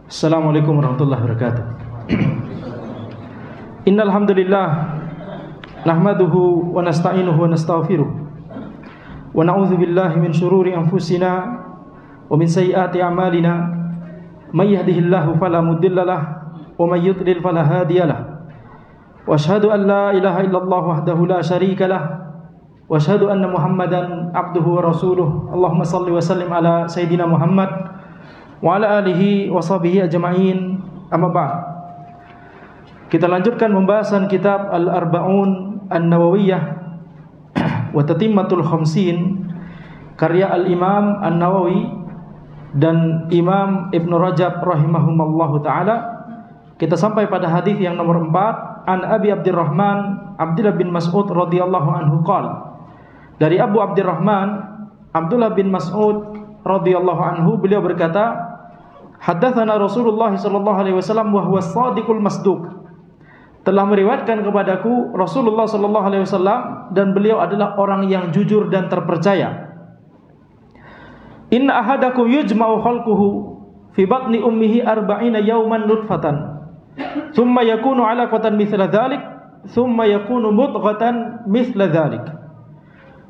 Assalamualaikum warahmatullahi wabarakatuh. Innal hamdalillah nahmaduhu wa nasta'inuhu wa nastaghfiruh wa na'udzu billahi min shururi anfusina wa min sayyiati a'malina may yahdihillahu fala mudhillalah wa may yudlil fala hadiyalah wa asyhadu an la ilaha illallah wahdahu la syarikalah wa asyhadu anna Muhammadan abduhu wa rasuluh. Allahumma shalli wa sallim ala sayidina Muhammad wa ala alihi wa sahbihi ajma'in. Amma ba'd. Kita lanjutkan pembahasan kitab Al-Arba'un An-Nawawiyah wa Tatimmatul Khamsin karya Al-Imam An-Nawawi dan Imam Ibn Rajab rahimahumallahu ta'ala. Kita sampai pada hadis yang nomor 4, an Abi Abdurrahman Abdullah bin Mas'ud radhiyallahu anhu qala. Dari Abu Abdurrahman Abdullah bin Mas'ud radhiyallahu anhu, beliau berkata, haddatsana Rasulullah sallallahu alaihi wasallam wa huwa shadiqul masduq. Telah meriwayatkan kepadaku Rasulullah sallallahu alaihi wasallam dan beliau adalah orang yang jujur dan terpercaya. Inna ahadakum yujma'u khalquhu fi batni ummihi arba'ina yawman nutfatan thumma yakunu 'alaqatan mithla dhalik thumma yakunu mudghatan mithla dhalik.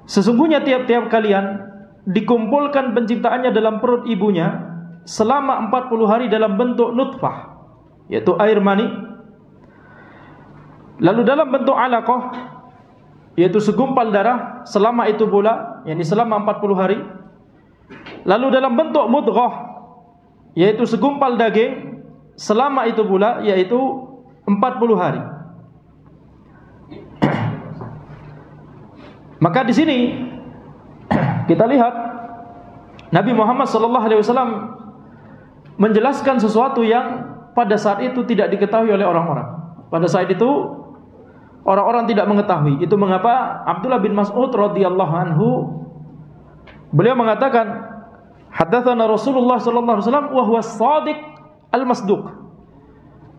Sesungguhnya tiap-tiap kalian dikumpulkan penciptaannya dalam perut ibunya selama 40 hari dalam bentuk nutfah, yaitu air mani, lalu dalam bentuk alaqah, yaitu segumpal darah selama itu pula, yakni selama 40 hari, lalu dalam bentuk mudghah, yaitu segumpal daging selama itu pula, yaitu 40 hari. Maka di sini kita lihat Nabi Muhammad SAW menjelaskan sesuatu yang pada saat itu tidak diketahui oleh orang-orang. Pada saat itu orang-orang tidak mengetahui. Itu mengapa Abdullah bin Mas'ud radhiyallahu anhu beliau mengatakan, haddatsana Rasulullah sallallahu alaihi wasallam wa huwa shadiq al-masduq.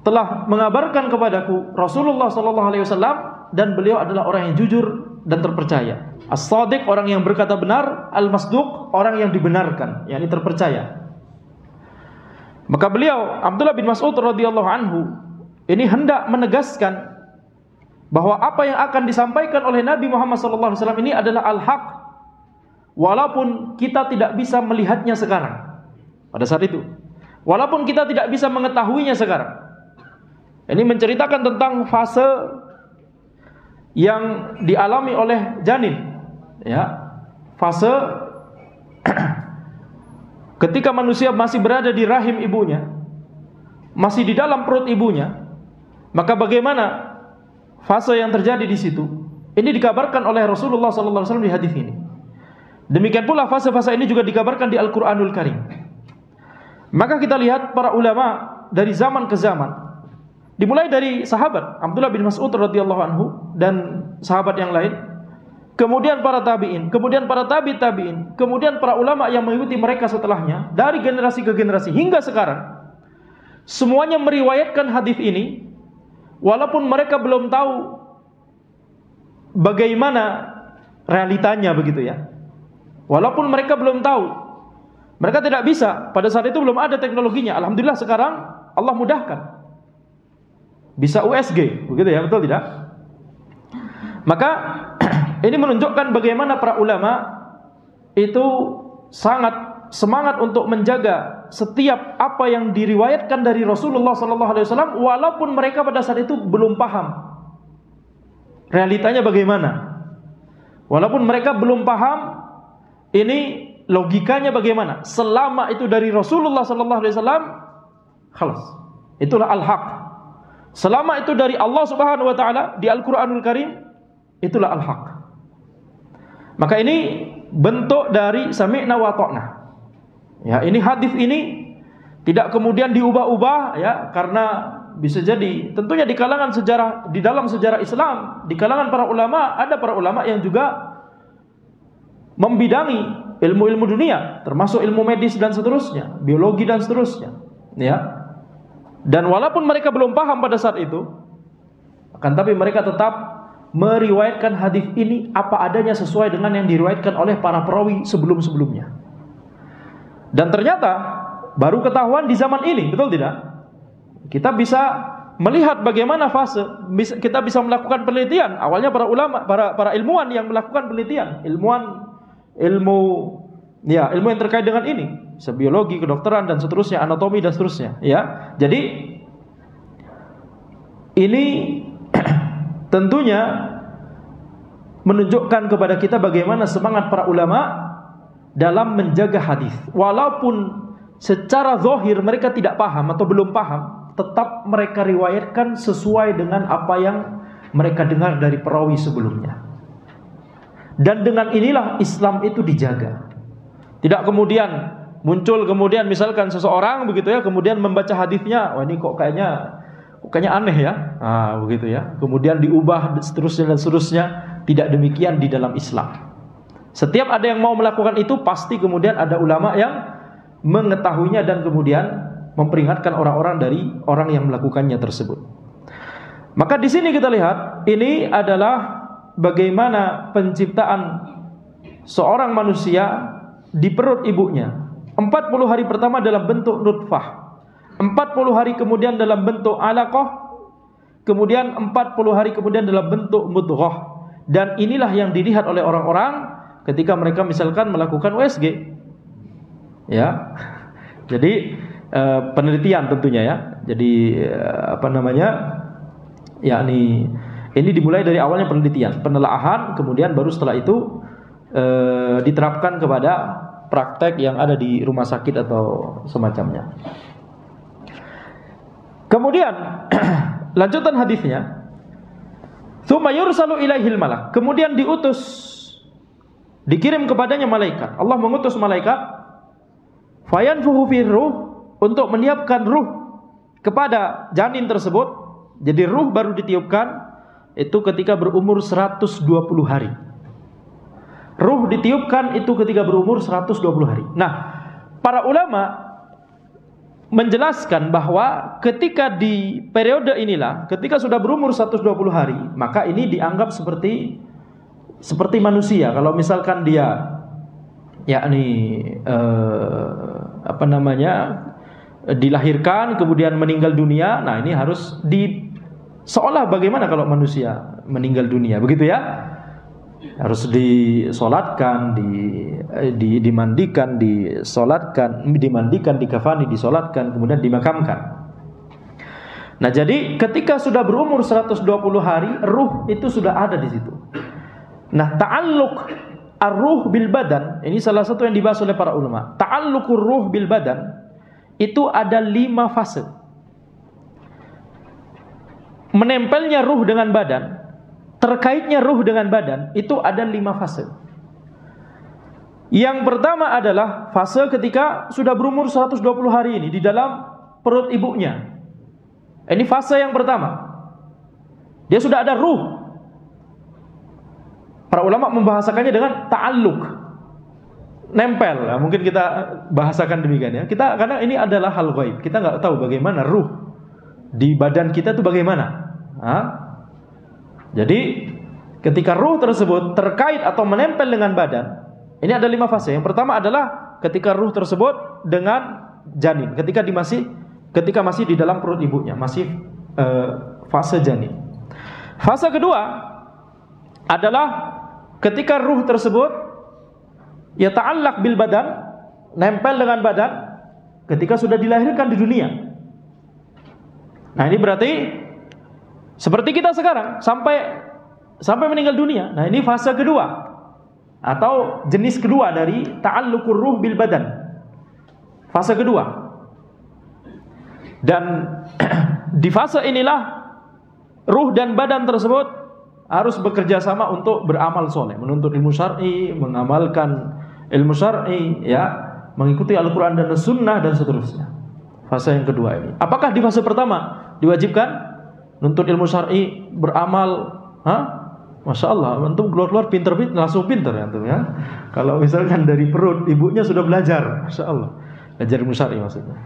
Telah mengabarkan kepadaku Rasulullah sallallahu alaihi wasallam dan beliau adalah orang yang jujur dan terpercaya. As-shadiq orang yang berkata benar, al-masduq orang yang dibenarkan, yakni terpercaya. Maka beliau Abdullah bin Mas'ud radhiyallahu anhu ini hendak menegaskan bahwa apa yang akan disampaikan oleh Nabi Muhammad sallallahu alaihi wasallam ini adalah al-haq, walaupun kita tidak bisa melihatnya sekarang. Pada saat itu, walaupun kita tidak bisa mengetahuinya sekarang. Ini menceritakan tentang fase yang dialami oleh janin, ya, fase ketika manusia masih berada di rahim ibunya, masih di dalam perut ibunya. Maka bagaimana fase yang terjadi di situ? Ini dikabarkan oleh Rasulullah SAW di hadis ini. Demikian pula fase-fase ini juga dikabarkan di Al-Quranul Karim. Maka kita lihat para ulama dari zaman ke zaman, dimulai dari sahabat Abdullah bin Mas'ud radhiyallahu anhu dan sahabat yang lain, kemudian para tabi'in, kemudian para tabi'in, kemudian para ulama yang mengikuti mereka setelahnya, dari generasi ke generasi hingga sekarang, semuanya meriwayatkan hadis ini walaupun mereka belum tahu bagaimana realitanya, begitu ya. Walaupun mereka belum tahu, mereka tidak bisa, pada saat itu belum ada teknologinya. Alhamdulillah sekarang Allah mudahkan, bisa USG, begitu ya, betul tidak? Maka ini menunjukkan bagaimana para ulama itu sangat semangat untuk menjaga setiap apa yang diriwayatkan dari Rasulullah SAW, walaupun mereka pada saat itu belum paham realitanya bagaimana. Walaupun mereka belum paham ini logikanya bagaimana. Selama itu dari Rasulullah SAW, khalas, itulah al-haq. Selama itu dari Allah Subhanahu wa taala di Al-Qur'anul Karim, itulah al-haq. Maka ini bentuk dari sami'na wa ta'na. Ya, ini hadis ini tidak kemudian diubah-ubah, ya, karena bisa jadi tentunya di kalangan sejarah, di dalam sejarah Islam, di kalangan para ulama, ada para ulama yang juga membidangi ilmu-ilmu dunia, termasuk ilmu medis dan seterusnya, biologi dan seterusnya, ya. Dan walaupun mereka belum paham pada saat itu, akan tapi mereka tetap meriwayatkan hadis ini apa adanya sesuai dengan yang diriwayatkan oleh para perawi sebelum-sebelumnya. Dan ternyata baru ketahuan di zaman ini, betul tidak? Kita bisa melihat bagaimana fase, kita bisa melakukan penelitian. Awalnya para ulama, para ilmuwan yang melakukan penelitian, ilmu yang terkait dengan ini, biologi, kedokteran dan seterusnya, anatomi dan seterusnya, ya. Jadi ini tentunya menunjukkan kepada kita bagaimana semangat para ulama dalam menjaga hadis. Walaupun secara zahir mereka tidak paham atau belum paham, tetap mereka riwayatkan sesuai dengan apa yang mereka dengar dari perawi sebelumnya. Dan dengan inilah Islam itu dijaga. Tidak kemudian muncul misalkan seseorang begitu ya, kemudian membaca hadisnya, wah ini kok kayaknya aneh ya. Begitu ya. Kemudian diubah seterusnya dan seterusnya. Tidak demikian di dalam Islam. Setiap ada yang mau melakukan itu, pasti kemudian ada ulama yang mengetahuinya dan kemudian memperingatkan orang-orang dari orang yang melakukannya tersebut. Maka di sini kita lihat, ini adalah bagaimana penciptaan seorang manusia di perut ibunya. 40 hari pertama dalam bentuk nutfah, 40 hari kemudian dalam bentuk alaqah, kemudian 40 hari kemudian dalam bentuk mudghah. Dan inilah yang dilihat oleh orang-orang ketika mereka misalkan melakukan USG, ya. Jadi penelitian tentunya ya. Jadi yakni ini dimulai dari awalnya penelitian, penelaahan, kemudian baru setelah itu diterapkan kepada praktek yang ada di rumah sakit atau semacamnya. Kemudian lanjutan hadisnya, tsumma yursalu ilaihil malak, kemudian dikirim kepadanya malaikat. Allah mengutus malaikat, fayanfuhu fir ruh, untuk meniupkan ruh kepada janin tersebut. Jadi ruh baru ditiupkan itu ketika berumur 120 hari. Ruh ditiupkan itu ketika berumur 120 hari. Nah, para ulama menjelaskan bahwa ketika di periode inilah, ketika sudah berumur 120 hari, maka ini dianggap seperti manusia. Kalau misalkan dia dilahirkan kemudian meninggal dunia, nah ini harus seolah bagaimana kalau manusia meninggal dunia, begitu ya? Harus disolatkan, dimandikan, dikafani, disolatkan, kemudian dimakamkan. Nah, jadi ketika sudah berumur 120 hari, ruh itu sudah ada di situ. Nah, ta'alluq ar-ruh bil badan, ini salah satu yang dibahas oleh para ulama. Ta'alluqur ruh bil badan itu ada 5 fase. Menempelnya ruh dengan badan, terkaitnya ruh dengan badan, itu ada 5 fase. Yang pertama adalah fase ketika sudah berumur 120 hari ini di dalam perut ibunya. Ini fase yang pertama. Dia sudah ada ruh. Para ulama membahasakannya dengan ta'alluq, nempel. Nah, mungkin kita bahasakan demikian ya. Karena ini adalah hal gaib. Kita nggak tahu bagaimana ruh di badan kita itu bagaimana. Jadi ketika ruh tersebut terkait atau menempel dengan badan, ini ada 5 fase. Yang pertama adalah ketika ruh tersebut dengan janin, ketika masih di dalam perut ibunya, masih fase janin. Fase kedua adalah ketika ruh tersebut ta'allaq bil badan, nempel dengan badan ketika sudah dilahirkan di dunia. Nah, ini berarti seperti kita sekarang sampai meninggal dunia. Nah, ini fase kedua atau jenis kedua dari ta'alluqur ruh bil badan. Fase kedua. Dan di fase inilah ruh dan badan tersebut harus bekerja sama untuk beramal soleh, menuntut ilmu syar'i, mengamalkan ilmu syar'i, ya, mengikuti Al-Quran dan Sunnah dan seterusnya. Fase yang kedua ini. Apakah di fase pertama diwajibkan nuntut ilmu syar'i, beramal? Masya Allah, antum keluar pinter-pinter, langsung pinter ya antum ya. Kalau misalkan dari perut ibunya sudah belajar, Masya Allah, belajar ilmu syar'i maksudnya.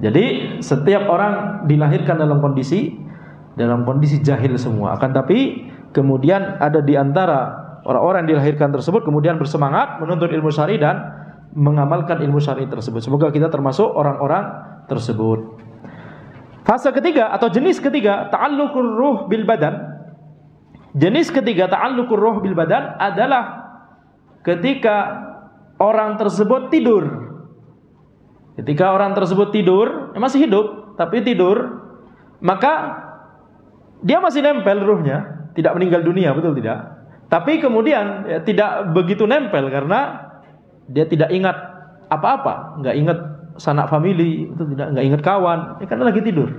Jadi setiap orang dilahirkan dalam kondisi jahil semua. Akan tapi kemudian ada di antara orang-orang yang dilahirkan tersebut kemudian bersemangat menuntut ilmu syar'i dan mengamalkan ilmu syar'i tersebut. Semoga kita termasuk orang-orang tersebut. Fase ketiga atau jenis ketiga, ta'alluqur ruh bil badan. Jenis ketiga ta'alluqur ruh bil badan adalah ketika orang tersebut tidur. Ketika orang tersebut tidur, masih hidup tapi tidur, maka dia masih nempel ruhnya, tidak meninggal dunia, betul tidak? Tapi kemudian tidak begitu nempel karena dia tidak ingat apa-apa, nggak ingat sanak famili, itu tidak, nggak ingat kawan, karena lagi tidur.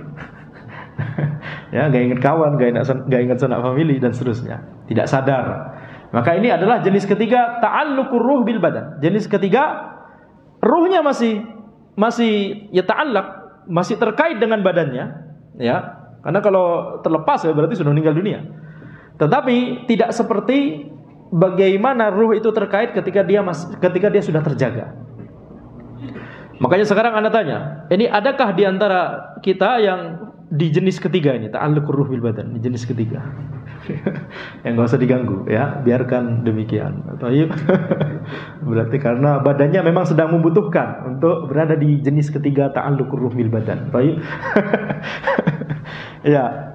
Ya, nggak ingat kawan, nggak ingat sanak famili dan seterusnya, tidak sadar. Maka ini adalah jenis ketiga, ta'alluqur ruh bil badan. Jenis ketiga, ruhnya masih ya ta'allaq, masih terkait dengan badannya, ya. Karena kalau terlepas ya berarti sudah meninggal dunia. Tetapi tidak seperti bagaimana ruh itu terkait ketika dia sudah terjaga. Makanya sekarang Anda tanya, ini adakah di antara kita yang di jenis ketiga ini, ta'alluqur ruh bil badan, di jenis ketiga? Yang enggak usah diganggu ya, biarkan demikian. Baik. Berarti karena badannya memang sedang membutuhkan untuk berada di jenis ketiga ta'alluqur ruh bil badan. Baik. Ya.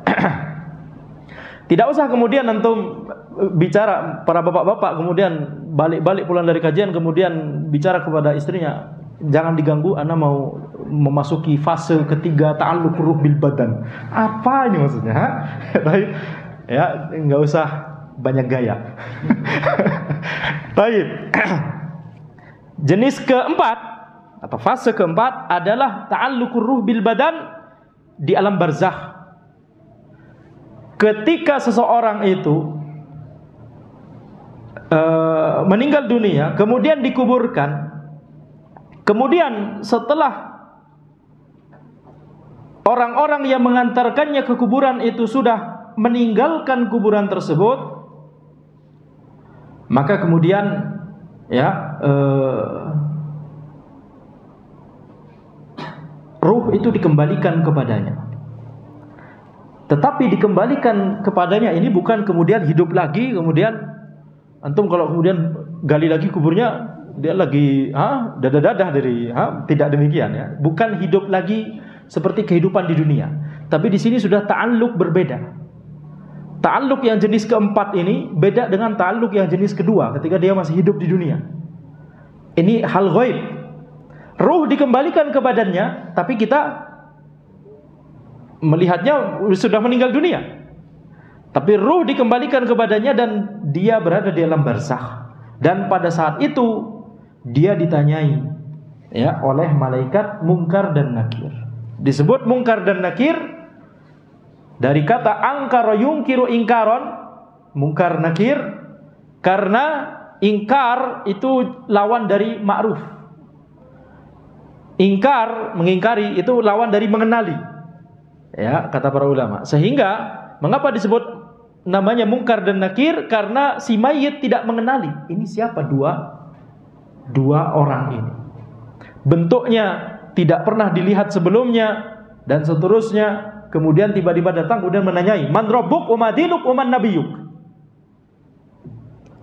Tidak usah kemudian antum bicara, para bapak-bapak kemudian balik pulang dari kajian kemudian bicara kepada istrinya, jangan diganggu, ana mau memasuki fase ketiga ta'alluq ruh bil badan. Apa ini maksudnya? Baik. Ya, enggak usah banyak gaya. Baik. Jenis keempat atau fase keempat adalah ta'alluqur ruh bil badan di alam barzakh. Ketika seseorang itu meninggal dunia, kemudian dikuburkan, kemudian setelah orang-orang yang mengantarkannya ke kuburan itu sudah meninggalkan kuburan tersebut, maka kemudian ya ruh itu dikembalikan kepadanya. Tetapi dikembalikan kepadanya ini bukan kemudian hidup lagi, kemudian antum kalau kemudian gali lagi kuburnya dia lagi dadah-dadah dari tidak demikian ya. Bukan hidup lagi seperti kehidupan di dunia. Tapi di sini sudah ta'alluq berbeda. Ta'alluq yang jenis keempat ini beda dengan ta'alluq yang jenis kedua ketika dia masih hidup di dunia. Ini hal ghaib. Ruh dikembalikan ke badannya, tapi kita melihatnya sudah meninggal dunia. Tapi ruh dikembalikan ke badannya dan dia berada di alam barzakh. Dan pada saat itu dia ditanyai ya oleh malaikat Munkar dan Nakir. Disebut Munkar dan Nakir dari kata angkara yungkiru ingkaron, Munkar Nakir, karena ingkar itu lawan dari ma'ruf. Ingkar, mengingkari itu lawan dari mengenali. Ya, kata para ulama. Sehingga mengapa disebut namanya Munkar dan Nakir? Karena si mayit tidak mengenali ini siapa dua orang ini. Bentuknya tidak pernah dilihat sebelumnya dan seterusnya. Kemudian tiba-tiba datang kemudian menanyai, "Man rabbuk wa ma dinuk wa man nabiyuk?"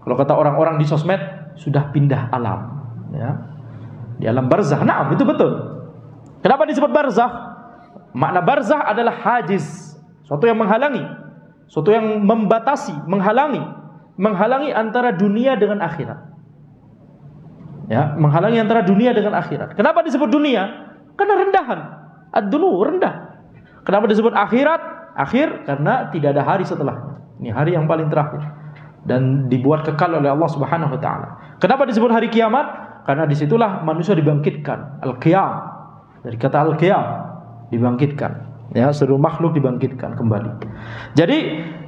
Kalau kata orang-orang di sosmed sudah pindah alam, ya. Di alam barzakh. Nah, itu betul. Kenapa disebut barzakh? Makna barzakh adalah hajiz, suatu yang menghalangi, suatu yang membatasi, menghalangi antara dunia dengan akhirat. Ya, menghalangi antara dunia dengan akhirat. Kenapa disebut dunia? Karena rendahan. Ad-dunu, rendah. Kenapa disebut akhirat? Akhir karena tidak ada hari setelahnya. Ini hari yang paling terakhir dan dibuat kekal oleh Allah Subhanahu wa taala. Kenapa disebut hari kiamat? Karena disitulah manusia dibangkitkan. Al-qiyam. Dari kata al-qiyam, dibangkitkan, ya, seluruh makhluk dibangkitkan kembali. Jadi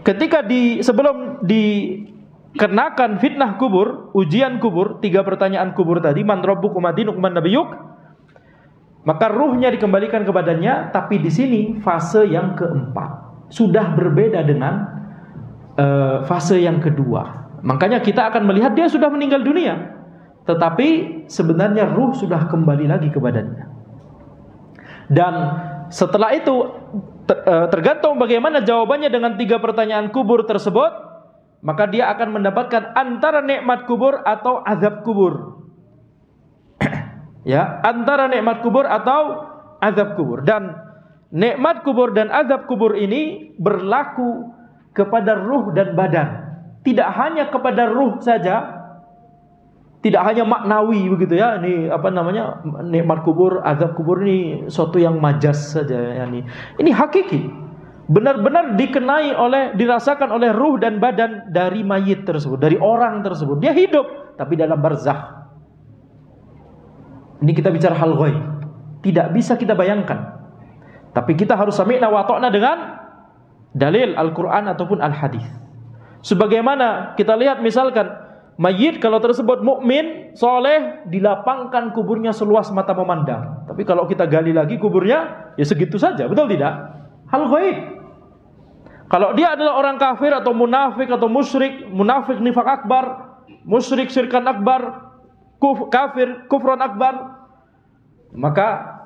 ketika sebelum dikenakan fitnah kubur, ujian kubur, 3 pertanyaan kubur tadi, man rabbuk wa ma dinuk wa man nabiyuk, maka ruhnya dikembalikan ke badannya. Tapi di sini fase yang keempat sudah berbeda dengan fase yang kedua. Makanya kita akan melihat dia sudah meninggal dunia, tetapi sebenarnya ruh sudah kembali lagi ke badannya. Dan setelah itu tergantung bagaimana jawabannya dengan 3 pertanyaan kubur tersebut, maka dia akan mendapatkan antara nikmat kubur atau azab kubur. ya, antara nikmat kubur atau azab kubur. Dan nikmat kubur dan azab kubur ini berlaku kepada ruh dan badan. Tidak hanya kepada ruh saja, tidak hanya maknawi begitu ya. Ini apa namanya, nikmat kubur, azab kubur ini suatu yang majas saja ya. Ini hakiki. Benar-benar dikenai dirasakan oleh ruh dan badan dari mayit tersebut, dari orang tersebut. Dia hidup tapi dalam barzakh. Ini kita bicara hal ghaib. Tidak bisa kita bayangkan. Tapi kita harus sami'na wa ta'na dengan dalil Al-Qur'an ataupun Al-Hadis. Sebagaimana kita lihat misalkan mayit kalau tersebut mukmin, soleh, dilapangkan kuburnya seluas mata memandang. Tapi kalau kita gali lagi kuburnya, ya segitu saja, betul tidak? Hal ghaib. Kalau dia adalah orang kafir atau munafik atau musyrik, munafik nifak akbar, musyrik syirkan akbar, kafir kufran akbar, maka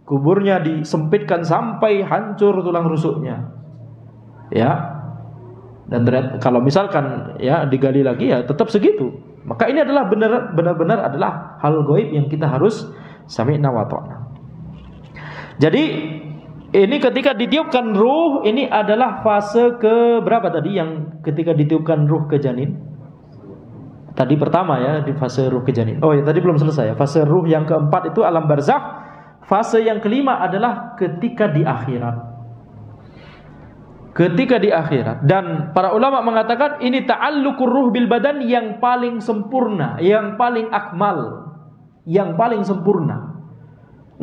kuburnya disempitkan sampai hancur tulang rusuknya. Ya. Dan kalau misalkan ya digali lagi ya tetap segitu. Maka ini adalah benar-benar adalah hal gaib yang kita harus sami'na wa ta'na. Jadi ini ketika ditiupkan ruh, ini adalah fase ke berapa tadi yang ketika ditiupkan ruh ke janin? Tadi pertama ya, di fase ruh ke janin. Oh ya, tadi belum selesai ya. Fase ruh yang keempat itu alam barzakh. Fase yang kelima adalah ketika di akhirat. Ketika di akhirat. Dan para ulama mengatakan ini ta'alluqur ruh bil badan yang paling sempurna, yang paling akmal, yang paling sempurna.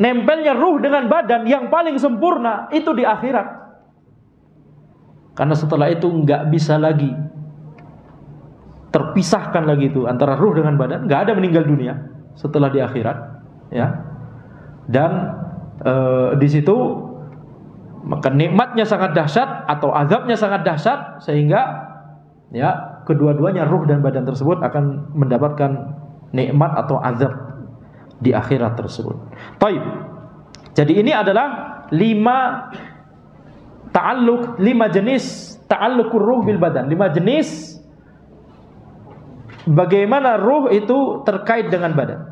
Nempelnya ruh dengan badan yang paling sempurna itu di akhirat. Karena setelah itu nggak bisa lagi terpisahkan lagi itu antara ruh dengan badan, nggak ada meninggal dunia setelah di akhirat, ya. Dan di situ maka nikmatnya sangat dahsyat atau azabnya sangat dahsyat sehingga ya kedua-duanya ruh dan badan tersebut akan mendapatkan nikmat atau azab di akhirat tersebut. Baik. Jadi ini adalah 5 jenis ta'alluqur ruh bil badan. 5 jenis bagaimana ruh itu terkait dengan badan.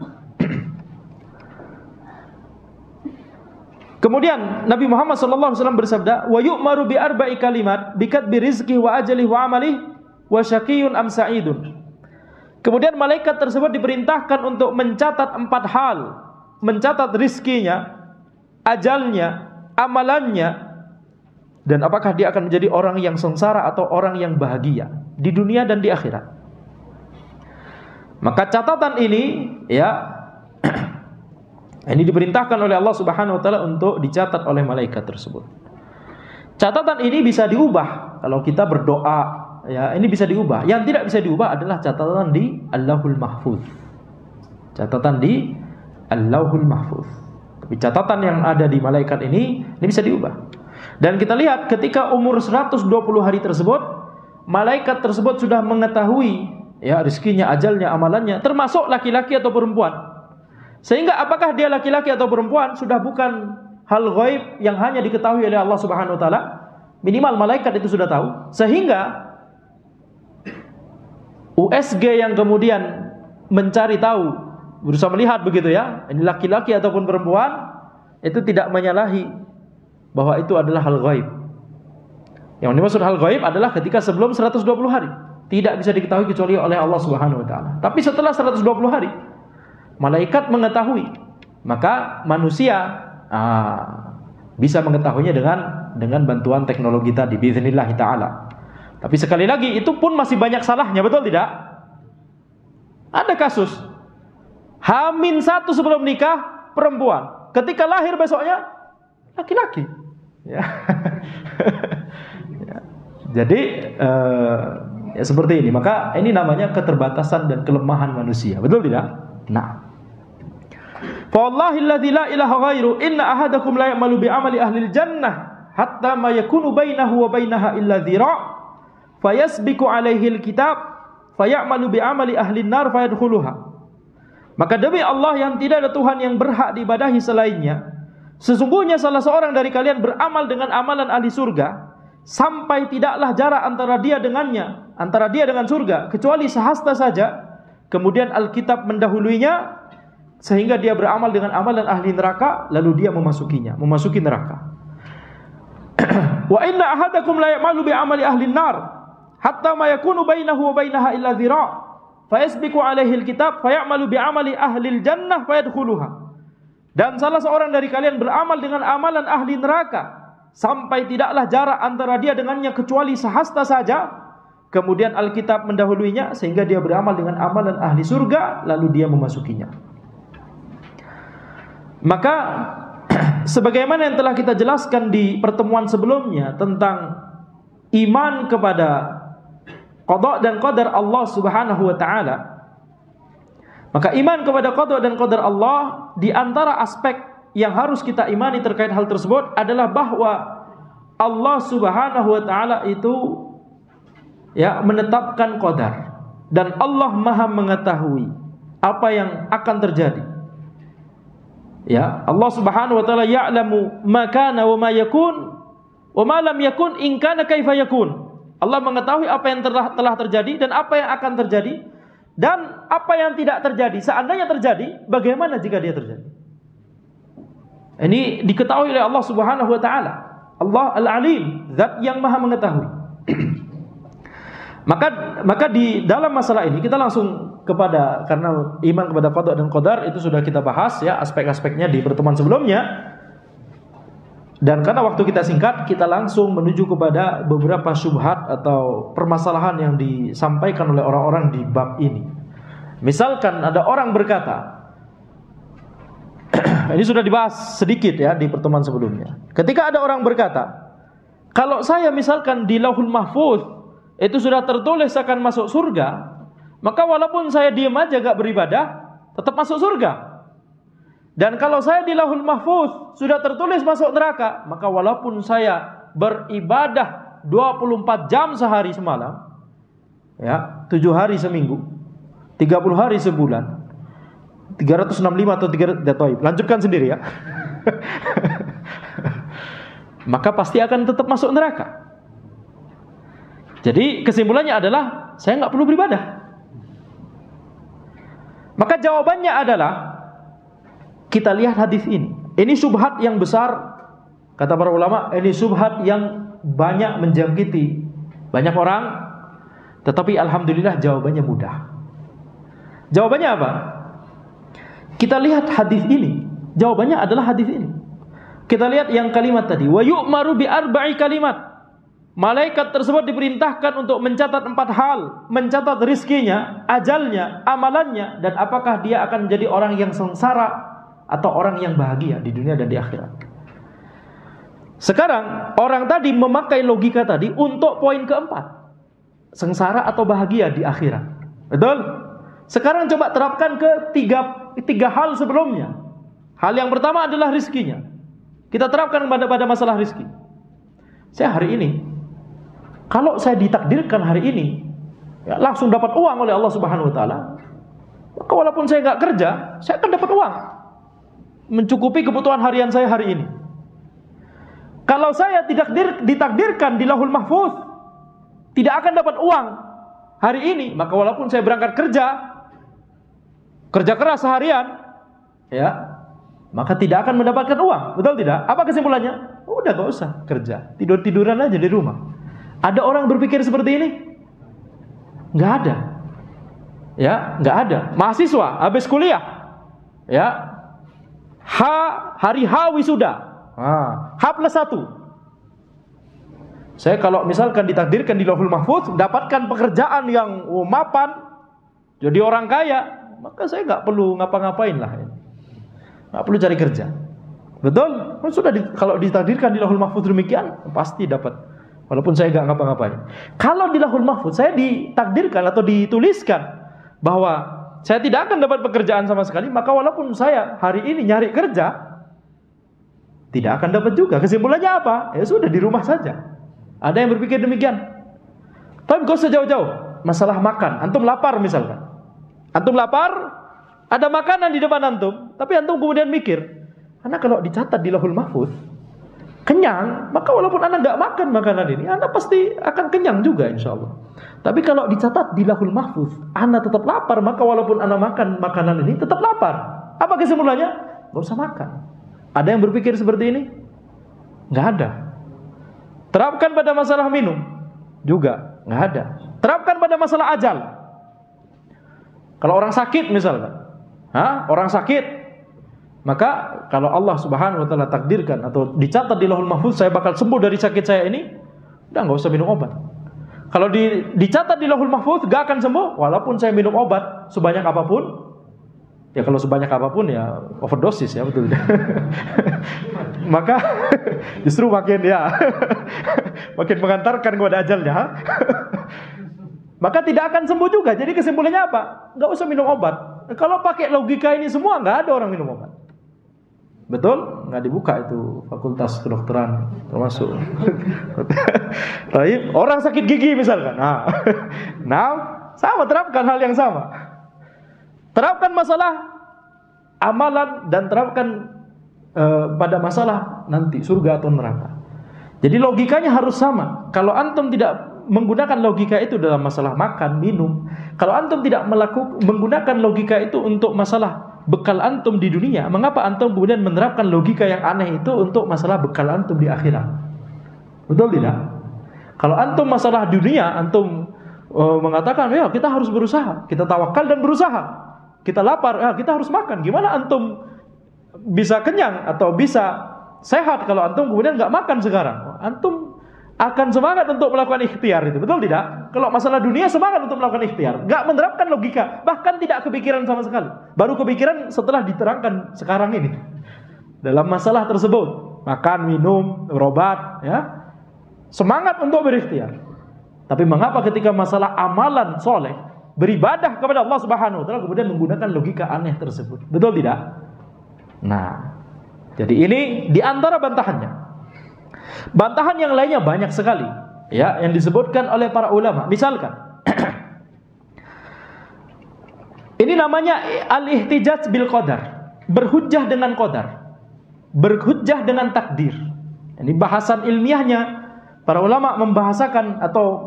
Kemudian Nabi Muhammad sallallahu alaihi wasallam bersabda, "Wa yu'maru bi arba'i kalimat bi katbi rizqihi wa ajalihi wa amalihi wa syaqiyyun am sa'idun." Kemudian malaikat tersebut diperintahkan untuk mencatat 4 hal. Mencatat rizkinya, ajalnya, amalannya, dan apakah dia akan menjadi orang yang sengsara atau orang yang bahagia di dunia dan di akhirat. Maka catatan ini ya ini diperintahkan oleh Allah Subhanahu wa taala untuk dicatat oleh malaikat tersebut. Catatan ini bisa diubah kalau kita berdoa. Ya, ini bisa diubah. Yang tidak bisa diubah adalah catatan di Allahul Mahfuz. Catatan di Allahul Mahfuz. Tapi catatan yang ada di malaikat ini bisa diubah. Dan kita lihat ketika umur 120 hari tersebut, malaikat tersebut sudah mengetahui ya rezekinya, ajalnya, amalannya, termasuk laki-laki atau perempuan. Sehingga apakah dia laki-laki atau perempuan sudah bukan hal ghaib yang hanya diketahui oleh Allah Subhanahu wa taala. Minimal malaikat itu sudah tahu. Sehingga USG yang kemudian mencari tahu, berusaha melihat begitu ya, ini laki-laki ataupun perempuan, itu tidak menyalahi bahwa itu adalah hal ghaib. Yang dimaksud hal ghaib adalah ketika sebelum 120 hari. Tidak bisa diketahui kecuali oleh Allah Subhanahu wa taala. Tapi setelah 120 hari, malaikat mengetahui. Maka manusia bisa mengetahuinya dengan bantuan teknologi tadi, biiznillah taala. Tapi sekali lagi itu pun masih banyak salahnya, betul tidak? Ada kasus H-1 sebelum nikah perempuan, ketika lahir besoknya laki-laki. Ya. Ya. Jadi ya seperti ini. Maka ini namanya keterbatasan dan kelemahan manusia, betul tidak? Nah, Fawallahilladzi la ilaha ghairu inna ahadakum la ya'malu bi'amali ahlil jannah hatta ma yakunu bainahu wa bainaha illa dhira' fayasbiqu alaihil kitab fayamalu bi'amali ahlin nar fayadkhuluha. Maka demi Allah yang tidak ada Tuhan yang berhak diibadahi selainnya, sesungguhnya salah seorang dari kalian beramal dengan amalan ahli surga sampai tidaklah jarak antara dia dengannya, antara dia dengan surga kecuali sehasta saja. Kemudian Alkitab mendahuluinya, sehingga dia beramal dengan amalan ahli neraka, lalu dia memasuki neraka. Wa inna ahadakum la ya'malu bi amali ahli nar hatta ma yakunu bainahu wa bainaha illa dhira' fa yasbiqu alaihi alkitab fa ya'malu bi amali ahli aljannah fa yadkhuluha. Dan salah seorang dari kalian beramal dengan amalan ahli neraka sampai tidaklah jarak antara dia dengannya kecuali sehasta saja, kemudian Alkitab mendahuluinya sehingga dia beramal dengan amalan ahli surga, lalu dia memasukinya. Maka sebagaimana yang telah kita jelaskan di pertemuan sebelumnya tentang iman kepada qada dan qadar Allah Subhanahu wa taala, maka iman kepada qada dan qadar Allah, di antara aspek yang harus kita imani terkait hal tersebut adalah bahwa Allah Subhanahu wa taala itu menetapkan qadar, dan Allah Maha mengetahui apa yang akan terjadi. Allah Subhanahu wa taala ya'lamu ma kana wa ma yakun wa ma lam yakun in kana kaifa yakun. Allah mengetahui apa yang telah terjadi dan apa yang akan terjadi, dan apa yang tidak terjadi. Seandainya terjadi, bagaimana jika dia terjadi? Ini diketahui oleh Allah Subhanahu wa taala. Allah Al-Alim, zat yang Maha mengetahui. Maka di dalam masalah ini kita langsung kepada, karena iman kepada qada dan qadar itu sudah kita bahas aspek-aspeknya di pertemuan sebelumnya. Dan karena waktu kita singkat, kita langsung menuju kepada beberapa syubhat atau permasalahan yang disampaikan oleh orang-orang di bab ini. Misalkan ada orang berkata, ini sudah dibahas sedikit di pertemuan sebelumnya. Ketika ada orang berkata, kalau saya misalkan di Lauhul Mahfuz itu sudah tertulis akan masuk surga, maka walaupun saya diam aja gak beribadah, tetap masuk surga. Dan kalau saya di Lauhul Mahfuz sudah tertulis masuk neraka, maka walaupun saya beribadah 24 jam sehari semalam, 7 hari seminggu, 30 hari sebulan, 365 atau 300, lanjutkan sendiri ya. Maka pasti akan tetap masuk neraka. Jadi kesimpulannya adalah saya nggak perlu beribadah. Maka jawabannya adalah kita lihat hadis ini. Ini syubhat yang besar, kata para ulama. Ini syubhat yang banyak menjangkiti banyak orang. Tetapi alhamdulillah jawabannya mudah. Jawabannya apa? Kita lihat hadis ini. Jawabannya adalah hadis ini. Kita lihat yang kalimat tadi. Wa yu'maru bi arba'i kalimat. Malaikat tersebut diperintahkan untuk mencatat 4 hal. Mencatat rizkinya, ajalnya, amalannya, dan apakah dia akan menjadi orang yang sengsara atau orang yang bahagia di dunia dan di akhirat. Sekarang orang tadi memakai logika tadi untuk poin keempat, sengsara atau bahagia di akhirat. Betul? Sekarang coba terapkan ke tiga hal sebelumnya. Hal yang pertama adalah rizkinya. Kita terapkan pada masalah rizki. Saya hari ini, kalau saya ditakdirkan hari ini langsung dapat uang oleh Allah Subhanahu wa taala, maka walaupun saya nggak kerja, saya akan dapat uang mencukupi kebutuhan harian saya hari ini. Kalau saya tidak ditakdirkan di Lauhul Mahfuz tidak akan dapat uang hari ini, maka walaupun saya berangkat kerja keras seharian, maka tidak akan mendapatkan uang. Betul tidak? Apa kesimpulannya? Udah gak usah kerja, tiduran aja di rumah. Ada orang berpikir seperti ini? Nggak ada. Nggak ada. Mahasiswa habis kuliah, hari H wisuda, H+1. Saya kalau misalkan ditakdirkan di Lauhul Mahfuz dapatkan pekerjaan yang mapan, jadi orang kaya, maka saya nggak perlu ngapa-ngapain lah, nggak perlu cari kerja. Betul? Kalau ditakdirkan di Lauhul Mahfuz demikian, pasti dapat. Walaupun saya nggak ngapa-ngapain. Kalau di Lauhul Mahfuz saya ditakdirkan atau dituliskan bahwa saya tidak akan dapat pekerjaan sama sekali, maka walaupun saya hari ini nyari kerja, tidak akan dapat juga. Kesimpulannya apa? Ya sudah, di rumah saja. Ada yang berpikir demikian. Tapi gak usah jauh-jauh. Masalah makan. Antum lapar misalkan. Antum lapar, ada makanan di depan antum, tapi antum kemudian mikir, karena kalau dicatat di Lauhul Mahfuz kenyang, maka walaupun anda nggak makan makanan ini, anda pasti akan kenyang juga insya Allah. Tapi kalau dicatat di Lauhul Mahfuz anda tetap lapar, maka walaupun anda makan makanan ini tetap lapar. Apa kesimpulannya? Nggak usah makan. Ada yang berpikir seperti ini? Nggak ada. Terapkan pada masalah minum? Juga nggak ada. Terapkan pada masalah ajal. Kalau orang sakit misalkan, orang sakit, maka kalau Allah Subhanahu wa taala takdirkan atau dicatat di Lauhul Mahfuz saya bakal sembuh dari sakit saya ini, udah nggak usah minum obat. Kalau dicatat di Lauhul Mahfuz gak akan sembuh walaupun saya minum obat sebanyak apapun. Ya kalau sebanyak apapun ya overdosis ya, betul. Maka justru makin makin mengantarkan kepada ajalnya. Maka tidak akan sembuh juga. Jadi kesimpulannya apa? Gak usah minum obat. Kalau pakai logika ini semua gak ada orang minum obat. Betul? Nggak dibuka itu fakultas kedokteran termasuk. Orang sakit gigi misalkan. Nah, sama, terapkan hal yang sama. Terapkan masalah amalan dan terapkan pada masalah nanti surga atau neraka. Jadi logikanya harus sama. Kalau antum tidak menggunakan logika itu dalam masalah makan, minum, kalau antum tidak menggunakan logika itu untuk masalah bekal antum di dunia, mengapa antum kemudian menerapkan logika yang aneh itu untuk masalah bekal antum di akhirat? Betul tidak? Kalau antum masalah dunia, antum mengatakan, ya kita harus berusaha, kita tawakal dan berusaha. Kita lapar, kita harus makan. Gimana antum bisa kenyang atau bisa sehat kalau antum kemudian nggak makan sekarang? Antum akan semangat untuk melakukan ikhtiar itu, betul tidak? Kalau masalah dunia semangat untuk melakukan ikhtiar, nggak menerapkan logika, bahkan tidak kepikiran sama sekali. Baru kepikiran setelah diterangkan sekarang ini. Dalam masalah tersebut, makan, minum, berobat, ya, semangat untuk berikhtiar. Tapi mengapa ketika masalah amalan soleh, beribadah kepada Allah Subhanahu wa taala kemudian menggunakan logika aneh tersebut? Betul tidak? Nah, jadi ini di antara bantahannya. Bantahan yang lainnya banyak sekali, ya, yang disebutkan oleh para ulama. Misalkan ini namanya al-ihtijaj bil qadar, berhujjah dengan qadar, berhujjah dengan takdir. Ini bahasan ilmiahnya. Para ulama membahasakan atau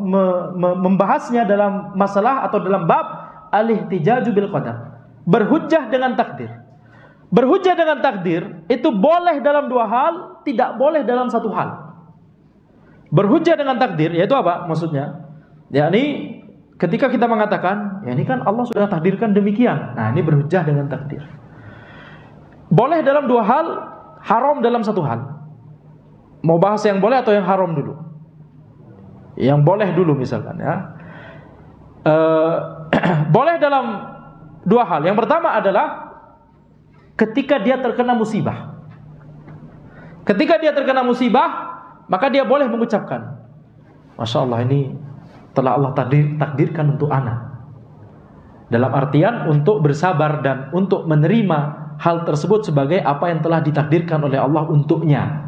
membahasnya dalam masalah atau dalam bab al-ihtijaj bil qadar, berhujjah dengan takdir. Berhujjah dengan takdir itu boleh dalam dua hal, tidak boleh dalam satu hal. Berhujjah dengan takdir yaitu apa maksudnya? Yakni ketika kita mengatakan, ya ini kan Allah sudah takdirkan demikian. Nah, ini berhujjah dengan takdir. Boleh dalam dua hal, haram dalam satu hal. Mau bahas yang boleh atau yang haram dulu? Yang boleh dulu misalkan, ya. Boleh dalam dua hal. Yang pertama adalah ketika dia terkena musibah. Ketika dia terkena musibah, maka dia boleh mengucapkan, Masya Allah, ini telah Allah takdirkan untuk anak. Dalam artian untuk bersabar dan untuk menerima hal tersebut sebagai apa yang telah ditakdirkan oleh Allah untuknya.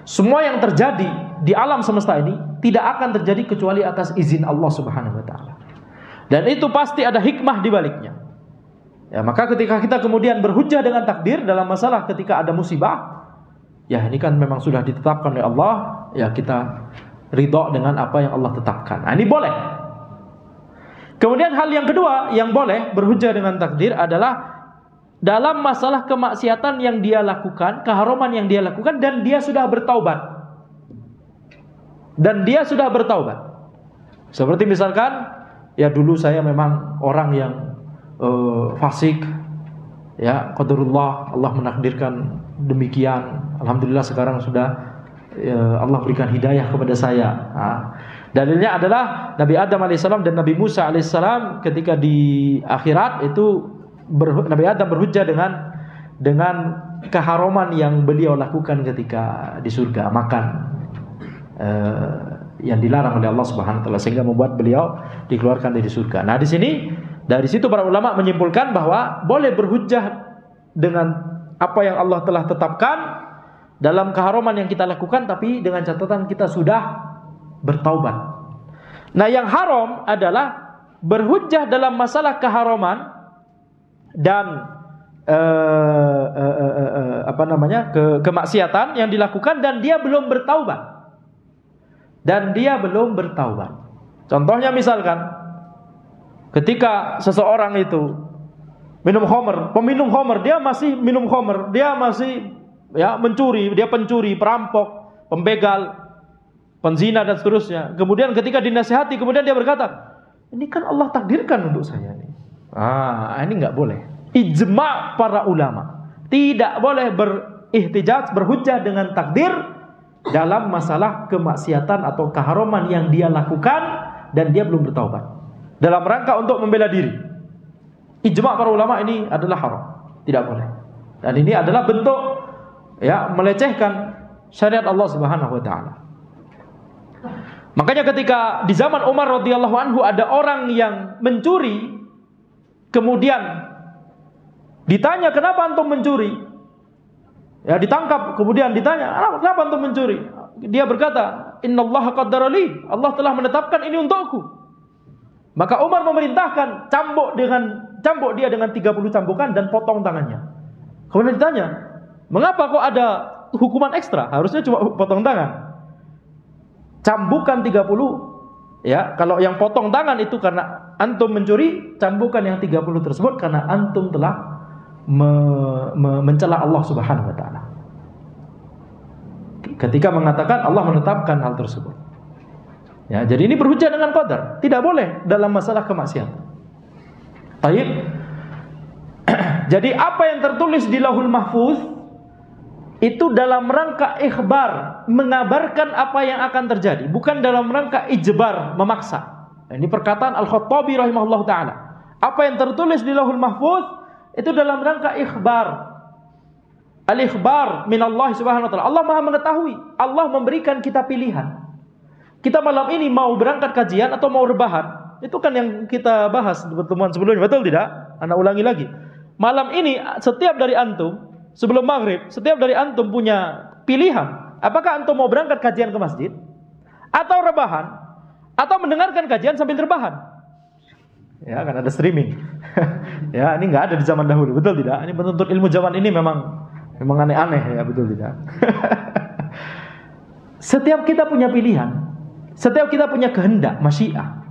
Semua yang terjadi di alam semesta ini tidak akan terjadi kecuali atas izin Allah Subhanahu wa taala. Dan itu pasti ada hikmah di baliknya. Ya, maka ketika kita kemudian berhujjah dengan takdir dalam masalah ketika ada musibah, ya ini kan memang sudah ditetapkan oleh Allah, ya kita ridho dengan apa yang Allah tetapkan. Nah, ini boleh. Kemudian hal yang kedua yang boleh berhujjah dengan takdir adalah dalam masalah kemaksiatan yang dia lakukan, keharaman yang dia lakukan, dan dia sudah bertaubat. Dan dia sudah bertaubat. Seperti misalkan, ya dulu saya memang orang yang fasik, ya qadarullah, Allah menakdirkan demikian. Alhamdulillah sekarang sudah Allah berikan hidayah kepada saya. Dalilnya adalah Nabi Adam alaihissalam dan Nabi Musa alaihissalam ketika di akhirat itu Nabi Adam berhujjah dengan keharaman yang beliau lakukan ketika di surga, makan yang dilarang oleh Allah Subhanahu wa taala, sehingga membuat beliau dikeluarkan dari surga. Nah, di sini dari situ para ulama menyimpulkan bahwa boleh berhujjah dengan apa yang Allah telah tetapkan dalam keharaman yang kita lakukan, tapi dengan catatan kita sudah bertaubat. Nah, yang haram adalah berhujjah dalam masalah keharaman dan kemaksiatan yang dilakukan dan dia belum bertaubat. Contohnya misalkan ketika seseorang itu minum khamr, peminum khamr, dia masih minum khamr, dia masih mencuri, dia pencuri, perampok, pembegal, penzina dan seterusnya. Kemudian ketika dinasihati, kemudian dia berkata, ini kan Allah takdirkan untuk saya ini. Ini nggak boleh. Ijma' para ulama, tidak boleh berihtijaj, berhujjah dengan takdir dalam masalah kemaksiatan atau keharaman yang dia lakukan dan dia belum bertaubat, dalam rangka untuk membela diri. Ijma' para ulama ini adalah haram, tidak boleh. Dan ini adalah bentuk melecehkan syariat Allah Subhanahu wa taala. Makanya ketika di zaman Umar radhiyallahu anhu ada orang yang mencuri, kemudian ditanya, kenapa antum mencuri? Ditangkap, kemudian ditanya, kenapa antum mencuri? Dia berkata, innallaha qaddara li, Allah telah menetapkan ini untukku. Maka Umar memerintahkan cambuk dia dengan 30 cambukan dan potong tangannya. Kemudian ditanya, mengapa kok ada hukuman ekstra? Harusnya cuma potong tangan. Cambukan 30, kalau yang potong tangan itu karena antum mencuri, cambukan yang 30 tersebut karena antum telah mencela Allah Subhanahu wa taala. Ketika mengatakan Allah menetapkan hal tersebut. Jadi ini berhujjah dengan qadar, tidak boleh dalam masalah kemaksiatan. Baik. Jadi apa yang tertulis di Lauhul Mahfuz itu dalam rangka ikhbar, mengabarkan apa yang akan terjadi, bukan dalam rangka ijbar, memaksa. Ini perkataan Al-Khattabi rahimahullah ta'ala. Apa yang tertulis di Lauhul Mahfuz itu dalam rangka ikhbar. Al-ikhbar minallah subhanahu wa ta'ala. Allah maha mengetahui. Allah memberikan kita pilihan. Kita malam ini mau berangkat kajian atau mau rebahan. Itu kan yang kita bahas di pertemuan sebelumnya, betul tidak? Anak ulangi lagi. Malam ini setiap dari antum, sebelum maghrib, setiap dari antum punya pilihan. Apakah antum mau berangkat kajian ke masjid, atau rebahan, atau mendengarkan kajian sambil rebahan? Kan ada streaming. Ini nggak ada di zaman dahulu, betul tidak? Ini penuntut ilmu zaman ini memang aneh-aneh, betul tidak? Setiap kita punya pilihan, setiap kita punya kehendak, masyiah.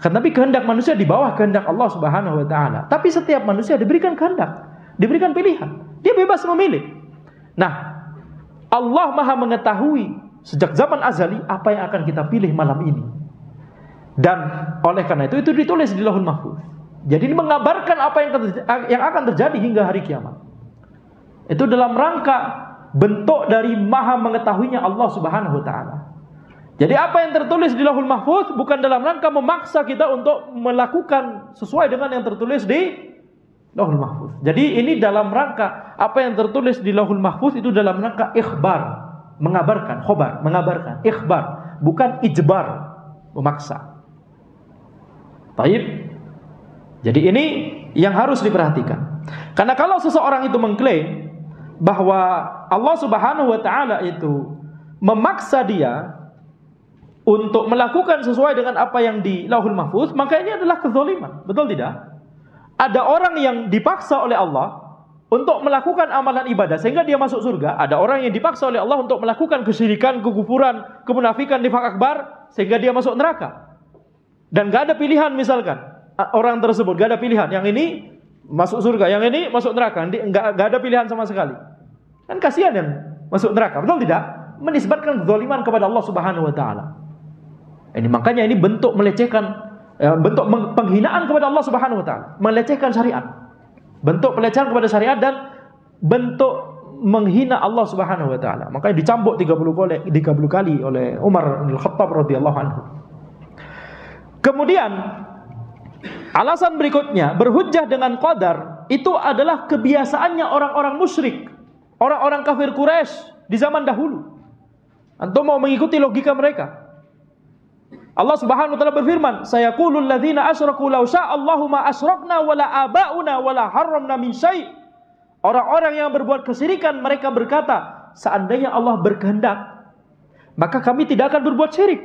Tapi kehendak manusia di bawah kehendak Allah Subhanahu wa taala. Tapi setiap manusia diberikan kehendak, diberikan pilihan. Dia bebas memilih. Nah, Allah maha mengetahui sejak zaman azali apa yang akan kita pilih malam ini. Dan oleh karena itu ditulis di Lauhul Mahfuz. Jadi ini mengabarkan apa yang akan terjadi hingga hari kiamat. Itu dalam rangka bentuk dari maha mengetahuinya Allah Subhanahu wa taala. Jadi apa yang tertulis di Lauhul Mahfuz bukan dalam rangka memaksa kita untuk melakukan sesuai dengan yang tertulis di Lauhul Mahfuz. Jadi ini dalam rangka apa yang tertulis di Lauhul Mahfuz itu dalam rangka ikhbar, mengabarkan, khobar, mengabarkan, ikhbar, bukan ijbar, memaksa. Taib. Jadi ini yang harus diperhatikan. Karena kalau seseorang itu mengklaim bahwa Allah Subhanahu wa taala itu memaksa dia untuk melakukan sesuai dengan apa yang di Lauhul Mahfuz, maka ini adalah kezaliman. Betul tidak? Ada orang yang dipaksa oleh Allah untuk melakukan amalan ibadah sehingga dia masuk surga. Ada orang yang dipaksa oleh Allah untuk melakukan kesyirikan, kekufuran, kemunafikan, nifaq akbar sehingga dia masuk neraka. Dan gak ada pilihan, misalkan orang tersebut gak ada pilihan, yang ini masuk surga, yang ini masuk neraka, gak ada pilihan sama sekali. Kan kasihan yang masuk neraka, betul tidak? Menisbatkan kezaliman kepada Allah Subhanahu wa taala. Ini makanya ini bentuk melecehkan, bentuk penghinaan kepada Allah Subhanahu wa taala, melecehkan syariat. Bentuk pelecehan kepada syariat dan bentuk menghina Allah Subhanahu wa taala. Makanya dicambuk 30 kali oleh Umar bin Khattab radhiyallahu anhu. Kemudian alasan berikutnya, berhujjah dengan qadar itu adalah kebiasaannya orang-orang musyrik, orang-orang kafir Quraisy di zaman dahulu. Antum mau mengikuti logika mereka. Allah Subhanahu wa taala berfirman, "Sayaqulul ladzina asyraku law sya'allahu ma asyrakna wala aba'una wala harramna min syai'." Orang-orang yang berbuat kesyirikan mereka berkata, seandainya Allah berkehendak, maka kami tidak akan berbuat syirik.